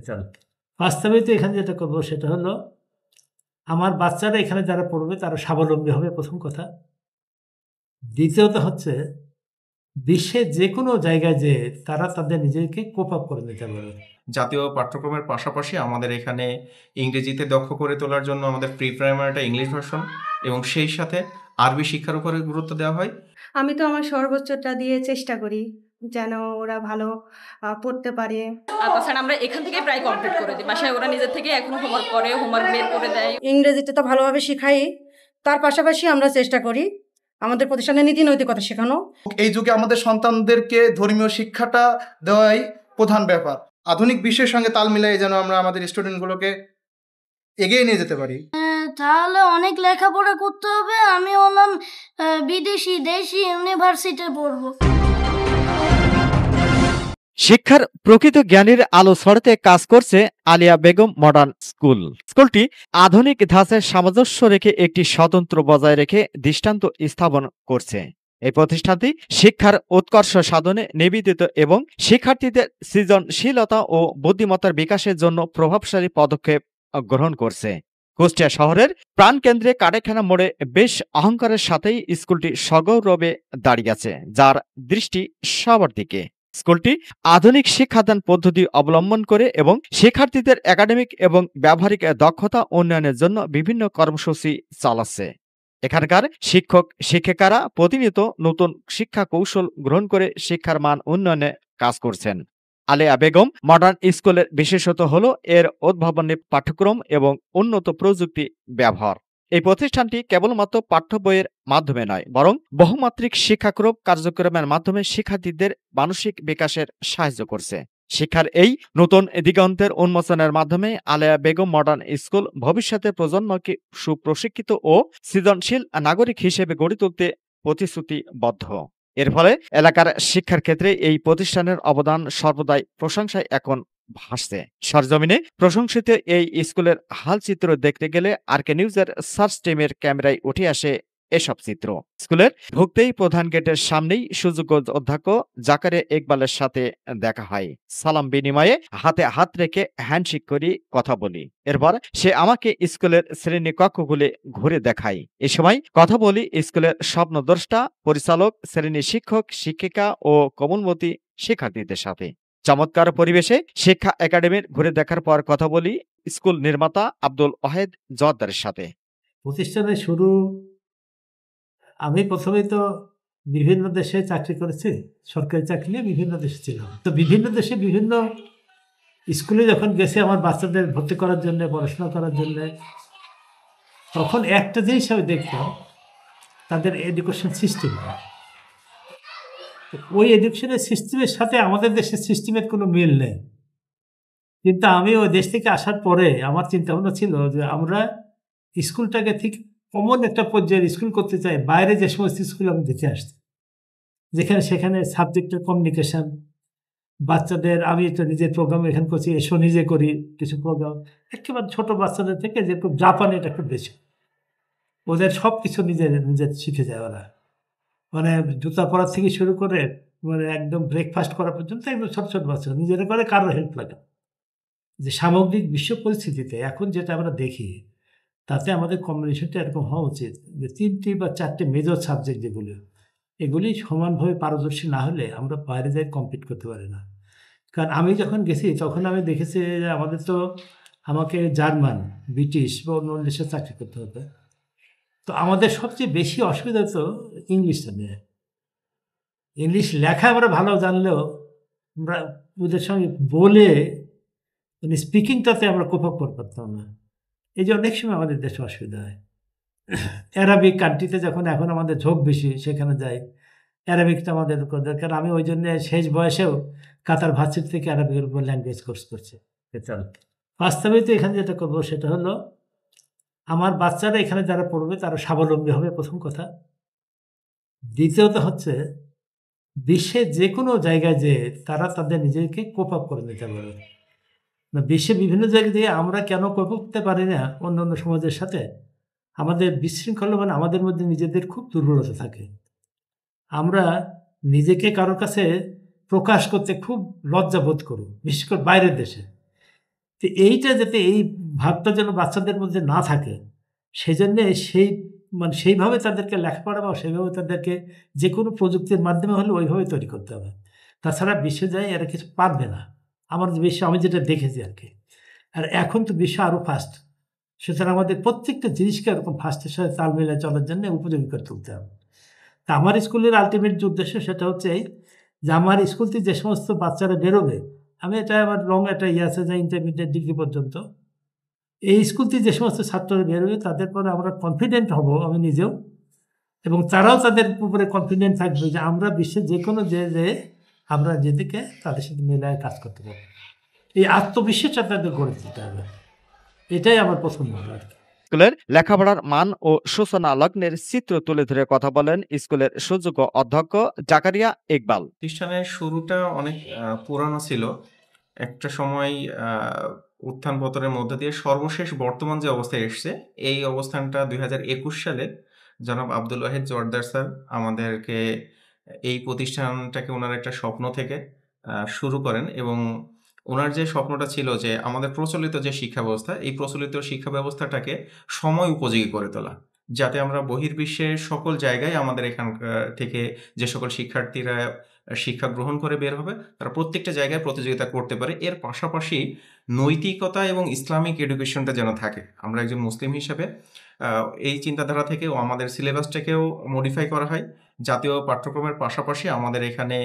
চলো, বাস্তবিত এখানে যেটা করবো সেটা হলো আমার বাচ্চারা এখানে যারা পড়বে তারা স্বাবলম্বী হবে, প্রথম কথা। দ্বিতীয়ত হচ্ছে বিশ্বের যে কোনো জায়গায় যে তারা তাদের নিজেকে কোপ আপ করে নিতে পারবে। জাতীয় পাঠ্যক্রমের পাশাপাশি আমাদের এখানে ইংরেজিতে দক্ষ করে তোলার জন্য আমাদের প্রি প্রাইমারিটা ইংলিশ ভার্সন এবং সেই সাথে আরবি শিক্ষার উপরে গুরুত্ব দেওয়া হয়। আমি তো আমার সর্বোচ্চটা দিয়ে চেষ্টা করি যেন ওরা ভালো পড়তে পারে। তাছাড়া আমরা এখান থেকেই প্রায় কমপ্লিট করে দিই, বাসায় ওরা নিজের থেকে এখনো হোমওয়ার্ক করে, হোমওয়ার্ক বের করে দেয়। ইংরেজিতে তো ভালোভাবে শেখাই, তার পাশাপাশি আমরা চেষ্টা করি আমাদের প্রতিষ্ঠানে নীতি নৈতিকতা শেখানো। এই যুগে আমাদের সন্তানদেরকে ধর্মীয় শিক্ষাটা দেওয়াই প্রধান ব্যাপার। আধুনিক বিশ্বের সঙ্গে তাল মিলাই যেন আমরা আমাদের স্টুডেন্টগুলোকে এগিয়ে নিয়ে যেতে পারি। তাহলে অনেক লেখাপড়া করতে হবে। আমি হলাম বিদেশি দেশি ইউনিভার্সিটিতে পড়বো। শিক্ষার প্রকৃত জ্ঞানের আলো ছড়াতে কাজ করছে আলিয়া বেগম মডার্ন স্কুল। স্কুলটি আধুনিক ধাঁচের সামঞ্জস্য রেখে একটি স্বতন্ত্র বজায় রেখে দৃষ্টান্ত স্থাপন করছে। এই প্রতিষ্ঠানটি শিক্ষার উৎকর্ষ সাধনে নিবেদিত এবং শিক্ষার্থীদের সৃজনশীলতা ও বুদ্ধিমত্তার বিকাশের জন্য প্রভাবশালী পদক্ষেপ গ্রহণ করছে। কুষ্টিয়া শহরের প্রাণকেন্দ্রে কাটেখানা মোড়ে বেশ অহংকারের সাথেই স্কুলটি সগৌরবে দাঁড়িয়ে আছে, যার দৃষ্টি সবার দিকে। স্কুলটি আধুনিক শিক্ষাদান পদ্ধতি অবলম্বন করে এবং শিক্ষার্থীদের একাডেমিক এবং ব্যবহারিক দক্ষতা উন্নয়নের জন্য বিভিন্ন কর্মসূচি চালাচ্ছে। এখানকার শিক্ষক শিক্ষিকারা প্রতিনিয়ত নতুন শিক্ষা কৌশল গ্রহণ করে শিক্ষার মান উন্নয়নে কাজ করছেন। আলিয়া বেগম মডার্ন স্কুলের বিশেষত হল এর উদ্ভাবনী পাঠ্যক্রম এবং উন্নত প্রযুক্তি ব্যবহার। এই প্রতিষ্ঠানটি কেবলমাত্র পাঠ্য বইয়ের মাধ্যমে নয়, বরং বহুমাত্রিক শিক্ষাক্রম কার্যক্রমের মাধ্যমে শিক্ষার্থীদের মানসিক বিকাশের সাহায্য করছে। শিক্ষার এই নতুন দিগন্তের উন্মোচনের মাধ্যমে আলিয়া বেগম মডার্ন স্কুল ভবিষ্যতের প্রজন্মকে সুপ্রশিক্ষিত ও সৃজনশীল নাগরিক হিসেবে গড়ে তুলতে প্রতিশ্রুতিবদ্ধ। এর ফলে এলাকার শিক্ষার ক্ষেত্রে এই প্রতিষ্ঠানের অবদান সর্বদাই প্রশংসায় এখন ভাসছে। সরজমিনে প্রশংসিত এই স্কুলের হালচিত্র দেখতে গেলে আরকে নিউজের সার্চ টিমের ক্যামেরায় উঠে আসে এসব চিত্র। স্কুলের ঢুকতেই প্রধান গেটের সামনেই সুযোগ্য অধ্যক্ষ জাকারিয়া ইকবালের সাথে দেখা হয়। সালাম বিনিময়ে হাতে হাত রেখে হ্যান্ডশেক করি, কথা বলি। এরপর সে আমাকে স্কুলের শ্রেণী কক্ষগুলি ঘুরে দেখায়। এ সময় কথা বলি স্কুলের স্বপ্নদ্রষ্টা, পরিচালক, শ্রেণী শিক্ষক শিক্ষিকা ও কোমলমতি শিক্ষার্থীদের সাথে। চমৎকার পরিবেশে শিক্ষা একাডেমির ঘুরে দেখার পর কথা বলি স্কুল নির্মাতা আব্দুল ওয়াহেদ জোয়ারদারের সাথে। প্রতিষ্ঠানের শুরু, আমি প্রথমেই তো বিভিন্ন দেশে চাকরি করেছি, সরকারি চাকরি নিয়ে বিভিন্ন দেশে ছিলাম। তো বিভিন্ন দেশে বিভিন্ন স্কুলে যখন গেছি আমার বাচ্চাদের ভর্তি করার জন্য, পড়াশোনা করার জন্য, তখন একটা জিনিস আমি দেখতাম, তাদের এডুকেশন সিস্টেম। ওই এডুকেশনের সিস্টেমের সাথে আমাদের দেশের সিস্টেমের কোনো মিল নেই। কিন্তু আমি ওই দেশ থেকে আসার পরে আমার চিন্তা ভাবনা ছিল যে আমরা স্কুলটাকে ঠিক কমন একটা পর্যায়ের স্কুল করতে চাই। বাইরে যে সমস্ত স্কুল আমি দেখে আসছি, যেখানে সেখানে সাবজেক্টের কমিউনিকেশন, বাচ্চাদের, আমি তো নিজের প্রোগ্রাম এখানে করছি, এসো নিজে করি কিছু প্রোগ্রাম, একেবারে ছোট বাচ্চাদের থেকে যেরকম জাপানে এটা খুব বেশি, ওদের সব কিছু নিজের নিজের শিখে যায় ওরা। মানে জুতা পরার থেকে শুরু করে মানে একদম ব্রেকফাস্ট করা পর্যন্ত একদম ছোট ছোট বাচ্চা নিজেরা করে, কারোর হেল্প লাগে। যে সামগ্রিক বিশ্ব পরিস্থিতিতে এখন যেটা আমরা দেখি, তাতে আমাদের কম্বিনেশনটা এরকম হওয়া উচিত যে 3টি বা 4টে মেজর সাবজেক্ট যেগুলো, এগুলি সমানভাবে পারদর্শী না হলে আমরা বাইরে যাই কম্পিট করতে পারি না। কারণ আমি যখন গেছি তখন আমি দেখেছি যে আমাদের তো আমাকে জার্মান, ব্রিটিশ বা অন্য দেশে চাকরি করতে হতো। তো আমাদের সবচেয়ে বেশি অসুবিধা তো ইংলিশটা নিয়ে। ইংলিশ লেখা আমরা ভালো জানলেও আমরা ওদের সঙ্গে বলে মানে স্পিকিংটাতে আমরা কোপ আপ করতে পারতাম না। এই যে অনেক সময় আমাদের দেশে অসুবিধা হয়। অ্যারাবিক কান্ট্রিতে যখন এখন আমাদের ঝোঁক বেশি, সেখানে যাই, অ্যারাবিকটা আমাদের দরকার। আমি ওই জন্য শেষ বয়সেও কাতার ভার্সিটি থেকে অ্যারাবিকের উপর ল্যাঙ্গুয়েজ কোর্স করছি। বাস্তবিত এখানে যেটা করবো সেটা হলো আমার বাচ্চারা এখানে যারা পড়বে তারা স্বাবলম্বী হবে, প্রথম কথা। দ্বিতীয়ত হচ্ছে বিশ্বের যে কোনো জায়গায় যে তারা তাদের নিজেকে কোপ আপ করে নিতে পারবে। বিশ্বে বিভিন্ন জায়গা দিয়ে আমরা কেন কোপ করতে পারি না অন্য অন্য সমাজের সাথে? আমাদের বিশৃঙ্খলা, মানে আমাদের মধ্যে নিজেদের খুব দুর্বলতা থাকে। আমরা নিজেকে কারোর কাছে প্রকাশ করতে খুব লজ্জা বোধ করি, বিশেষ করে বাইরের দেশে। তো এইটা যাতে এই ভাবটা যেন বাচ্চাদের মধ্যে না থাকে, সেজন্য সেইভাবে তাদেরকে লেখাপড়া বা সেইভাবে তাদেরকে যে কোনো প্রযুক্তির মাধ্যমে হলে ওইভাবে তৈরি করতে হবে। তাছাড়া বিশ্বে যায় এরা কিছু পারবে না। আমার বিশ্বে আমি যেটা দেখেছি আর কি। আর এখন তো বিশ্ব আরও ফাস্ট, সুতরাং আমাদের প্রত্যেকটা জিনিসকে এরকম ফাস্টের সাথে তাল মিলিয়ে চলার জন্য উপযোগী করে তুলতে হবে। তা আমার স্কুলের আলটিমেট যে উদ্দেশ্য সেটা হচ্ছে এই যে আমার স্কুল থেকে যে সমস্ত বাচ্চারা বেরোবে, আমি এটা আমার লং একটা আছে যে ইন্টারমিডিয়েট ডিগ্রি পর্যন্ত, এই স্কুল থেকে যে সমস্ত ছাত্ররা বেরোবে তাদের পরে আমরা কনফিডেন্ট হব, আমি নিজেও, এবং তারাও তাদের উপরে কনফিডেন্ট থাকবে যে আমরা বিশ্বের যে কোনো যে আমরা যেদিকে তাদের সাথে মিলায় কাজ করতে পারবো। এই আত্মবিশ্বাসটা তাদের গড়ে তুলতে হবে, এটাই আমার পছন্দ আর কি। স্কুলের লেখাপড়ার মান ও সূচনা লগ্নের চিত্র তুলে ধরে কথা বলেন স্কুলের সুযোগ্য অধ্যক্ষ জাকারিয়া ইকবাল। প্রতিষ্ঠানের শুরুটা অনেক পুরানো ছিল। একটা সময় উত্থান পতনের মধ্য দিয়ে সর্বশেষ বর্তমান যে অবস্থায় এসছে, এই অবস্থানটা 2021 সালে জনাব আব্দুল ওয়াহিদ জোয়ারদার স্যার আমাদেরকে এই প্রতিষ্ঠানটাকে ওনার একটা স্বপ্ন থেকে শুরু করেন, এবং ওনার যে স্বপ্নটা ছিল যে আমাদের প্রচলিত যে শিক্ষা ব্যবস্থা, এই প্রচলিত শিক্ষা ব্যবস্থাটাকে সময় উপযোগী করে তোলা, যাতে আমরা বহির্বিশ্বের সকল জায়গায় আমাদের এখানকার থেকে যে সকল শিক্ষার্থীরা শিক্ষা গ্রহণ করে বের হবে তারা প্রত্যেকটা জায়গায় প্রতিযোগিতা করতে পারে। এর পাশাপাশি নৈতিকতা এবং ইসলামিক এডুকেশনটা যেন থাকে। আমরা একজন মুসলিম হিসাবে এই চিন্তাধারা থেকেও আমাদের সিলেবাসটাকেও মডিফাই করা হয়। জাতীয় পাঠ্যক্রমের পাশাপাশি আমাদের এখানে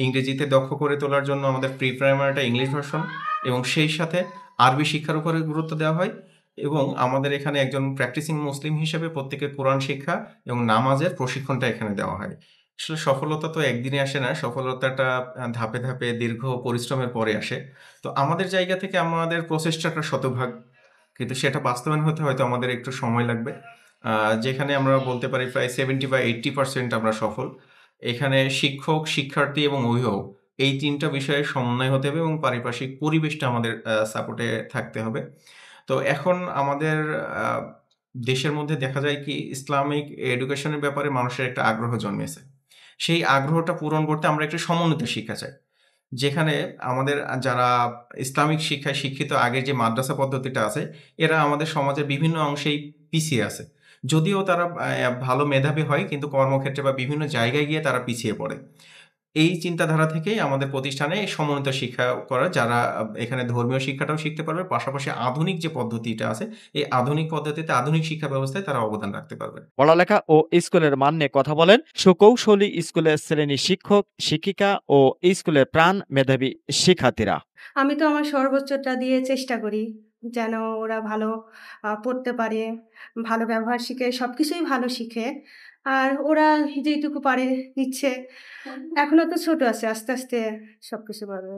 ইংরেজিতে দক্ষ করে তোলার জন্য আমাদের প্রি প্রাইমারিটা ইংলিশ ভার্সন, এবং সেই সাথে আরবি শিক্ষার উপরে গুরুত্ব দেওয়া হয়। এবং আমাদের এখানে একজন প্র্যাকটিসিং মুসলিম হিসেবে প্রত্যেকের কোরআন শিক্ষা এবং নামাজের প্রশিক্ষণটা এখানে দেওয়া হয়। আসলে সফলতা তো একদিনে আসে না, সফলতাটা ধাপে ধাপে দীর্ঘ পরিশ্রমের পরে আসে। তো আমাদের জায়গা থেকে আমাদের প্রচেষ্টাটা শতভাগ, কিন্তু সেটা বাস্তবায়ন হতে হয়তো আমাদের একটু সময় লাগবে। যেখানে আমরা বলতে পারি প্রায় 70 বা 80% আমরা সফল। এখানে শিক্ষক, শিক্ষার্থী এবং অভিভাবক এই ৩টা বিষয়ের সমন্বয় হতে হবে, এবং পারিপার্শ্বিক পরিবেশটা আমাদের সাপোর্টে থাকতে হবে। তো এখন আমাদের দেশের মধ্যে দেখা যায় কি, ইসলামিক এডুকেশনের ব্যাপারে মানুষের একটা আগ্রহ জন্মেছে। সেই আগ্রহটা পূরণ করতে আমরা একটা সমন্বিত শিক্ষা চাই, যেখানে আমাদের যারা ইসলামিক শিক্ষায় শিক্ষিত আগের যে মাদ্রাসা পদ্ধতিটা আছে, এরা আমাদের সমাজের বিভিন্ন অংশেই পিছিয়ে আছে। যদিও তারা ভালো মেধাবী হয়, কিন্তু কর্মক্ষেত্রে বা বিভিন্ন জায়গায় গিয়ে তারা পিছিয়ে পড়ে। এই চিন্তাধারা থেকেই আমাদের প্রতিষ্ঠানে সমন্বিত শিক্ষা করা, যারা এখানে ধর্মীয় শিক্ষাটাও শিখতে পারবে, পাশাপাশি আধুনিক যে পদ্ধতিটা আছে, এই আধুনিক পদ্ধতিতে আধুনিক শিক্ষা ব্যবস্থায় তারা অবদান রাখতে পারবে। পড়ালেখা ও স্কুলের মান নিয়ে কথা বলেন সুকৌশলী স্কুলের শ্রেণী শিক্ষক, শিক্ষিকা ও স্কুলের প্রাণ মেধাবী শিক্ষার্থীরা। আমি তো আমার সর্বোচ্চটা দিয়ে চেষ্টা করি যেন ওরা ভালো পড়তে পারে, ভালো ব্যবহার শিখে, সবকিছুই ভালো শিখে। আর ওরা যেইটুকু পারে নিচ্ছে, এখনো তো ছোট আছে, আস্তে আস্তে সবকিছু পারবে।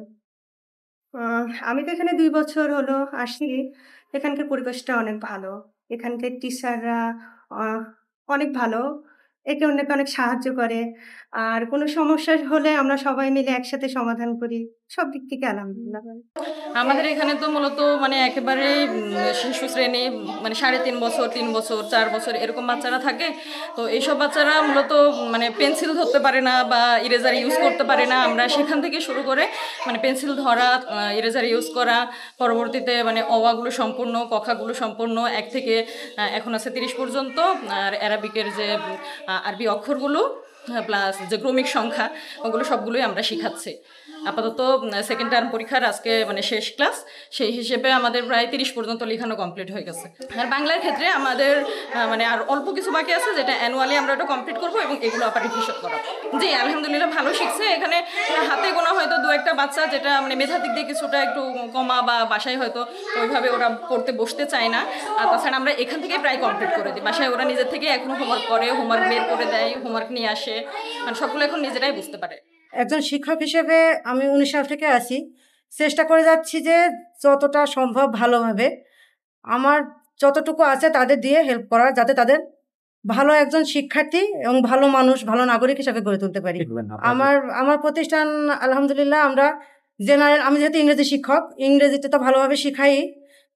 আমি তো এখানে 2 বছর হলো আসছি। এখানকার পরিবেশটা অনেক ভালো। এখানকার টিচাররা অনেক ভালো। একে অন্যকে অনেক সাহায্য করে। আর কোনো সমস্যা হলে আমরা সবাই মিলে একসাথে সমাধান করি। সব দিক থেকে আলহামদুলিল্লাহ। আমাদের এখানে তো মূলত মানে একেবারে শিশু শ্রেণী, মানে 3.5 বছর, 3 বছর, 4 বছর এরকম বাচ্চারা থাকে। তো এইসব বাচ্চারা মূলত মানে পেন্সিল ধরতে পারে না বা ইরেজার ইউজ করতে পারে না। আমরা সেখান থেকে শুরু করে মানে পেন্সিল ধরা, ইরেজার ইউজ করা, পরবর্তীতে মানে অওয়াগুলো সম্পূর্ণ, কখাগুলো সম্পূর্ণ 1 থেকে এখন আছে 30 পর্যন্ত, আর অ্যারাবিকের যে আরবি অক্ষরগুলো প্লাস যে ক্রমিক সংখ্যা, ওগুলো সবগুলোই আমরা শিখাচ্ছি। আপাতত সেকেন্ড টার্ম পরীক্ষার আজকে মানে শেষ ক্লাস, সেই হিসেবে আমাদের প্রায় 30 পর্যন্ত লেখানো কমপ্লিট হয়ে গেছে। আর বাংলার ক্ষেত্রে আমাদের মানে আর অল্প কিছু বাকি আছে, যেটা অ্যানুয়ালি আমরা ওটা কমপ্লিট করবো এবং এগুলো আবার রিভিশন করা। জি আলহামদুলিল্লাহ ভালো শিখছে। এখানে হাতে গোনা হয়তো 2-1টা বাচ্চা যেটা মানে মেধা দিক দিয়ে কিছুটা একটু কমা, বা বাসায় হয়তো ওইভাবে ওরা পড়তে বসতে চায় না। আর তাছাড়া আমরা এখান থেকেই প্রায় কমপ্লিট করে দিই। বাসায় ওরা নিজের থেকে এখনো হোমওয়ার্ক করে, হোমওয়ার্ক বের করে দেয়, হোমওয়ার্ক নিয়ে আসে, মানে সবগুলো এখন নিজেরাই বুঝতে পারে। একজন শিক্ষক হিসেবে আমি 19 সাল থেকে আছি, চেষ্টা করে যাচ্ছি যে যতটা সম্ভব ভালোভাবে আমার যতটুকু আছে তাদের দিয়ে হেল্প করা, যাতে তাদের ভালো একজন শিক্ষার্থী এবং ভালো মানুষ, ভালো নাগরিক হিসাবে গড়ে তুলতে পারি। আমার প্রতিষ্ঠান আলহামদুলিল্লাহ, আমরা জেনারেল, আমি যেহেতু ইংরেজি শিক্ষক, ইংরেজিতে তো ভালোভাবে শিখাই,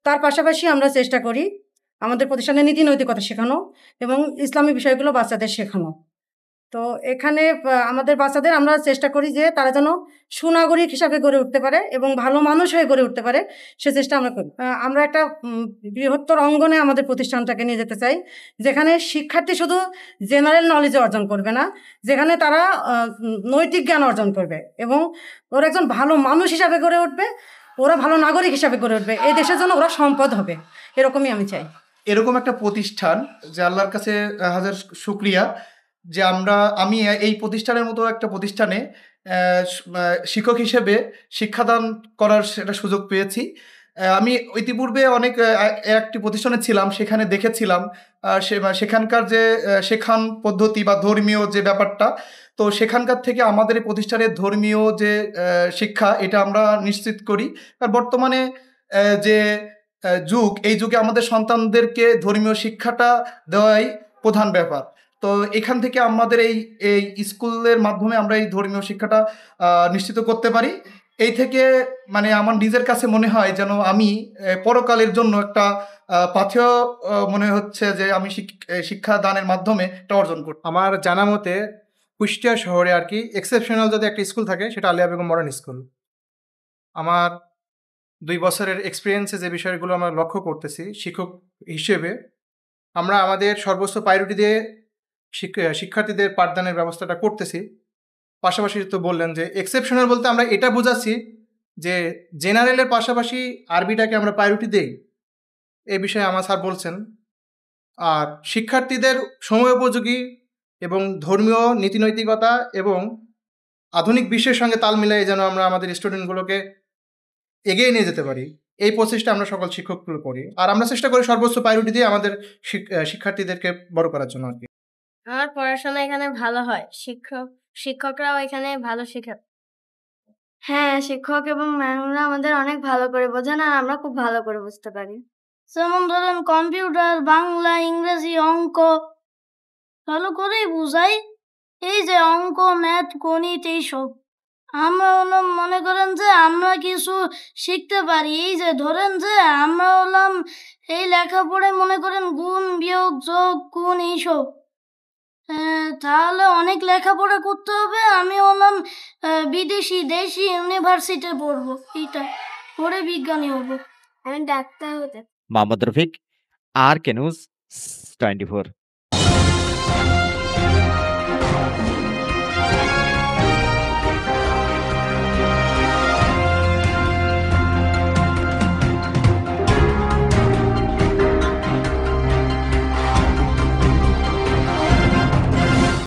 তার পাশাপাশি আমরা চেষ্টা করি আমাদের প্রতিষ্ঠানের নীতি নৈতিকতা শেখানো এবং ইসলামী বিষয়গুলো বাচ্চাদের শেখানো। তো এখানে আমাদের বাচ্চাদের আমরা চেষ্টা করি যে তারা যেন সুনাগরিক হিসাবে গড়ে উঠতে পারে এবং ভালো মানুষ হয়ে গড়ে উঠতে পারে, সে চেষ্টা আমরা করি। আমরা একটা বৃহত্তর অঙ্গনে আমাদের প্রতিষ্ঠানটাকে নিয়ে যেতে চাই, যেখানে শিক্ষার্থী শুধু জেনারেল নলেজ অর্জন করবে না, যেখানে তারা নৈতিক জ্ঞান অর্জন করবে এবং ওরা একজন ভালো মানুষ হিসাবে গড়ে উঠবে, ওরা ভালো নাগরিক হিসাবে গড়ে উঠবে, এই দেশের জন্য ওরা সম্পদ হবে, এরকমই আমি চাই। এরকম একটা প্রতিষ্ঠান যে আল্লাহর কাছে হাজার শুকরিয়া যে আমি এই প্রতিষ্ঠানের মতো একটা প্রতিষ্ঠানে শিক্ষক হিসেবে শিক্ষাদান করার একটা সুযোগ পেয়েছি। আমি ইতিপূর্বে অনেক একটি প্রতিষ্ঠানে ছিলাম, সেখানে দেখেছিলাম সেখানকার যে শেখান পদ্ধতি বা ধর্মীয় যে ব্যাপারটা, তো সেখানকার থেকে আমাদের এই প্রতিষ্ঠানের ধর্মীয় যে শিক্ষা এটা আমরা নিশ্চিত করি। আর বর্তমানে যে যুগ, এই যুগে আমাদের সন্তানদেরকে ধর্মীয় শিক্ষাটা দেওয়াই প্রধান ব্যাপার। তো এখান থেকে আমাদের এই স্কুলের মাধ্যমে আমরা এই ধর্মীয় শিক্ষাটা নিশ্চিত করতে পারি। এই থেকে মানে আমার নিজের কাছে মনে হয় যেন আমি পরকালের জন্য একটা পাথেয় মনে হচ্ছে যে আমি শিক্ষাদানের মাধ্যমে এটা অর্জন করি। আমার জানা মতে কুষ্টিয়া শহরে আর কি এক্সেপশনাল যদি একটা স্কুল থাকে সেটা আলিয়া বেগম মডার্ন স্কুল। আমার 2 বছরের এক্সপিরিয়েন্সে যে বিষয়গুলো আমরা লক্ষ্য করতেছি শিক্ষক হিসেবে, আমরা আমাদের সর্বোচ্চ প্রায়োরিটি দিয়ে শিক্ষার্থীদের পাঠদানের ব্যবস্থাটা করতেছি। পাশাপাশি তো বললেন যে এক্সেপশনাল বলতে আমরা এটা বোঝাচ্ছি যে জেনারেলের পাশাপাশি আরবিটাকে আমরা প্রায়োরিটি দেই, এই বিষয়ে আমার স্যার বলছেন। আর শিক্ষার্থীদের সময় উপযোগী এবং ধর্মীয় নীতিনৈতিকতা এবং আধুনিক বিশ্বের সঙ্গে তাল মিলিয়ে যেন আমরা আমাদের স্টুডেন্টগুলোকে এগিয়ে নিয়ে যেতে পারি, এই প্রচেষ্টা আমরা সকল শিক্ষকগুলো করি। আর আমরা চেষ্টা করি সর্বোচ্চ প্রায়োরিটি দিয়ে আমাদের শিক্ষার্থীদেরকে বড় করার জন্য আর কি। আমার পড়াশোনা এখানে ভালো হয়, শিক্ষকরাও এখানে ভালো শেখায়। হ্যাঁ, শিক্ষক এবং ম্যামরা আমাদের অনেক ভালো করে বোঝান আর আমরা খুব ভালো করে বুঝতে পারি। যেমন ধরেন কম্পিউটার, বাংলা, ইংরেজি, অঙ্ক ভালো করেই বুঝাই। এই যে অঙ্ক, ম্যাথ, গণিত এইসব আমরা হলাম মনে করেন যে আমরা কিছু শিখতে পারি। এই যে ধরেন যে আমরা হলাম এই লেখাপড়ায় মনে করেন গুণ, বিয়োগ, যোগ, গুণ এইসব, তাহলে অনেক লেখাপড়া করতে হবে। আমি হলাম বিদেশি দেশি ইউনিভার্সিটি পড়বো, এইটা পড়ে বিজ্ঞানী হবো, আমি ডাক্তার হতে। Mohammad Rafiq, RK News 24।